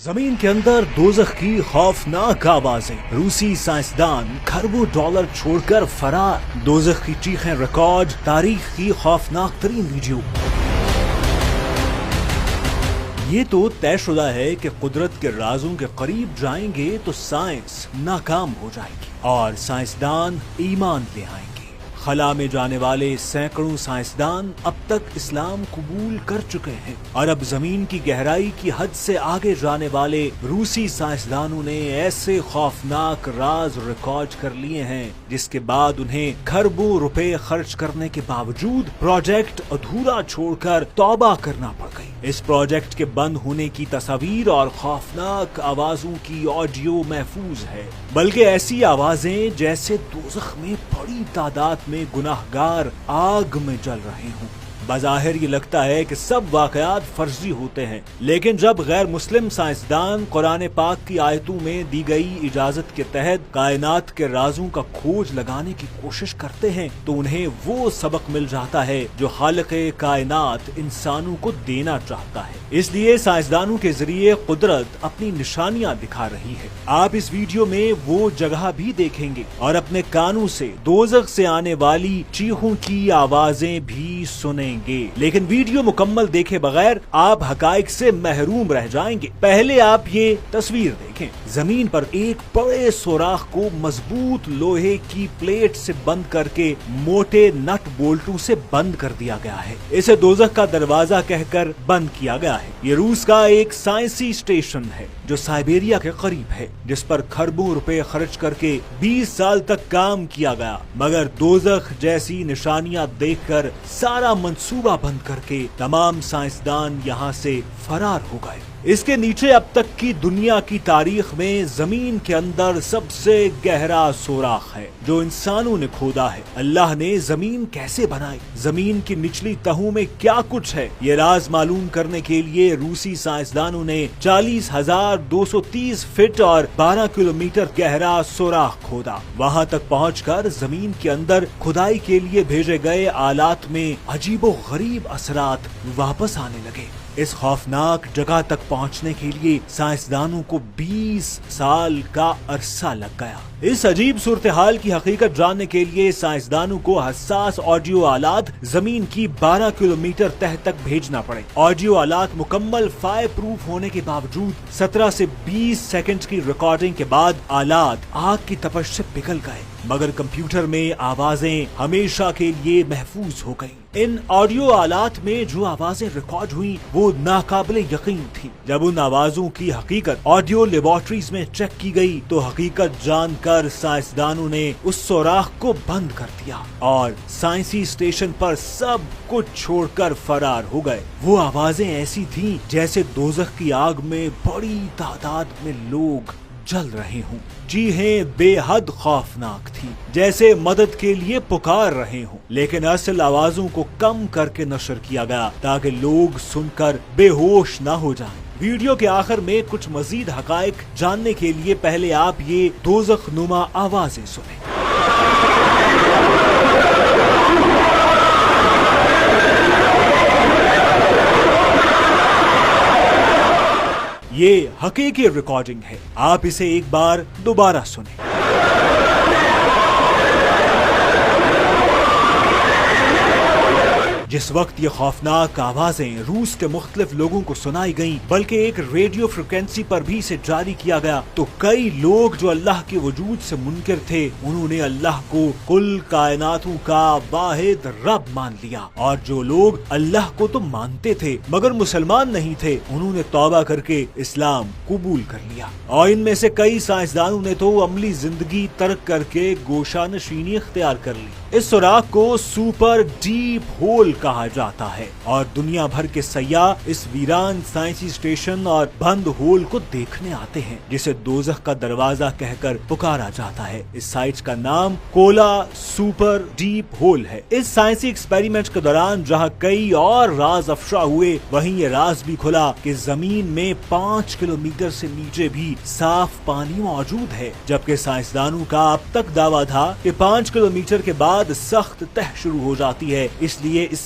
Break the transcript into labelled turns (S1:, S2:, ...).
S1: زمین کے اندر دوزخ کی خوفناک آوازیں، روسی سائنسدان کھربوں ڈالر چھوڑ کر فرار، دوزخ کی چیخیں ریکارڈ، تاریخ کی خوفناک ترین ویڈیو۔ یہ تو طے شدہ ہے کہ قدرت کے رازوں کے قریب جائیں گے تو سائنس ناکام ہو جائے گی اور سائنسدان ایمان لے آئیں گے۔ خلا میں جانے والے سینکڑوں سائنسدان اب تک اسلام قبول کر چکے ہیں اور اب زمین کی گہرائی کی حد سے آگے جانے والے روسی سائنسدانوں نے ایسے خوفناک راز ریکارڈ کر لیے ہیں جس کے بعد انہیں کھربوں روپے خرچ کرنے کے باوجود پروجیکٹ ادھورا چھوڑ کر توبہ کرنا پڑ گئی۔ اس پروجیکٹ کے بند ہونے کی تصاویر اور خوفناک آوازوں کی آڈیو محفوظ ہے، بلکہ ایسی آوازیں جیسے دوزخ میں بڑی تعداد میں گناہگار آگ میں جل رہے ہوں۔ بظاہر یہ لگتا ہے کہ سب واقعات فرضی ہوتے ہیں، لیکن جب غیر مسلم سائنسدان قرآن پاک کی آیتوں میں دی گئی اجازت کے تحت کائنات کے رازوں کا کھوج لگانے کی کوشش کرتے ہیں تو انہیں وہ سبق مل جاتا ہے جو خالق کائنات انسانوں کو دینا چاہتا ہے۔ اس لیے سائنسدانوں کے ذریعے قدرت اپنی نشانیاں دکھا رہی ہے۔ آپ اس ویڈیو میں وہ جگہ بھی دیکھیں گے اور اپنے کانوں سے دوزخ سے آنے والی چیخوں کی آوازیں بھی سنیں گے، لیکن ویڈیو مکمل دیکھے بغیر آپ حقائق سے محروم رہ جائیں گے۔ پہلے آپ یہ تصویر دیکھیں۔ زمین پر ایک بڑے سوراخ کو مضبوط لوہے کی پلیٹ سے بند کر کے موٹے نٹ بولٹوں سے بند کر دیا گیا ہے۔ اسے دوزخ کا دروازہ کہہ کر بند کیا گیا ہے۔ یہ روس کا ایک سائنسی اسٹیشن ہے جو سائبیریا کے قریب ہے، جس پر کھربوں روپے خرچ کر کے 20 سال تک کام کیا گیا، مگر دوزخ جیسی نشانیاں دیکھ کر سارا منصوبہ بند کر کے تمام سائنسدان یہاں سے فرار ہو گئے۔ اس کے نیچے اب تک کی دنیا کی تاریخ میں زمین کے اندر سب سے گہرا سوراخ ہے جو انسانوں نے کھودا ہے۔ اللہ نے زمین کیسے بنائی، زمین کی نچلی تہوں میں کیا کچھ ہے، یہ راز معلوم کرنے کے لیے روسی سائنسدانوں نے 40,230 فٹ اور 12 کلومیٹر گہرا سوراخ کھودا۔ وہاں تک پہنچ کر زمین کے اندر کھدائی کے لیے بھیجے گئے آلات میں عجیب و غریب اثرات واپس آنے لگے۔ اس خوفناک جگہ تک پہنچنے کے لیے سائنسدانوں کو 20 سال کا عرصہ لگ گیا۔ اس عجیب صورتحال کی حقیقت جاننے کے لیے سائنسدانوں کو حساس آڈیو آلات زمین کی 12 کلومیٹر تہ تک بھیجنا پڑے۔ آڈیو آلات مکمل فائر پروف ہونے کے باوجود 17 سے 20 سیکنڈ کی ریکارڈنگ کے بعد آلات آگ کی تپش سے پگھل گئے، مگر کمپیوٹر میں آوازیں ہمیشہ کے لیے محفوظ ہو گئیں۔ ان آڈیو آلات میں جو آوازیں ریکارڈ ہوئیں وہ ناقابل یقین تھی۔ جب ان آوازوں کی حقیقت آڈیو لیبارٹریز میں چیک کی گئی تو حقیقت جان کر سائنسدانوں نے اس سوراخ کو بند کر دیا اور سائنسی اسٹیشن پر سب کچھ چھوڑ کر فرار ہو گئے۔ وہ آوازیں ایسی تھیں جیسے دوزخ کی آگ میں بڑی تعداد میں لوگ جل رہے ہوں۔ جی ہیں، بے حد خوفناک تھی، جیسے مدد کے لیے پکار رہے ہوں، لیکن اصل آوازوں کو کم کر کے نشر کیا گیا تاکہ لوگ سن کر بے ہوش نہ ہو جائیں۔ ویڈیو کے آخر میں کچھ مزید حقائق جاننے کے لیے پہلے آپ یہ دوزخ نما آوازیں سنیں۔ یہ حقیقی ریکارڈنگ ہے، آپ اسے ایک بار دوبارہ سنیں۔ جس وقت یہ خوفناک آوازیں روس کے مختلف لوگوں کو سنائی گئیں، بلکہ ایک ریڈیو فریکوینسی پر بھی اسے جاری کیا گیا، تو کئی لوگ جو اللہ کے وجود سے منکر تھے انہوں نے اللہ کو کل کائناتوں کا واحد رب مان لیا، اور جو لوگ اللہ کو تو مانتے تھے مگر مسلمان نہیں تھے انہوں نے توبہ کر کے اسلام قبول کر لیا، اور ان میں سے کئی سائنسدانوں نے تو عملی زندگی ترک کر کے گوشہ نشینی اختیار کر لی۔ اس سوراخ کو سپر ڈیپ ہول کہا جاتا ہے اور دنیا بھر کے سیاح اس ویران سائنسی اسٹیشن اور بند ہول کو دیکھنے آتے ہیں، جسے دوزخ کا دروازہ کہہ کر پکارا جاتا ہے۔ اس سائٹ کا نام کولا سپر ڈیپ ہول ہے۔ اس سائنسی ایکسپیریمنٹ کے دوران جہاں کئی اور راز افشا ہوئے، وہیں یہ راز بھی کھلا کہ زمین میں 5 کلومیٹر سے نیچے بھی صاف پانی موجود ہے، جبکہ سائنسدانوں کا اب تک دعویٰ تھا کہ 5 کلومیٹر کے بعد سخت تہ شروع ہو جاتی ہے، اس لیے اس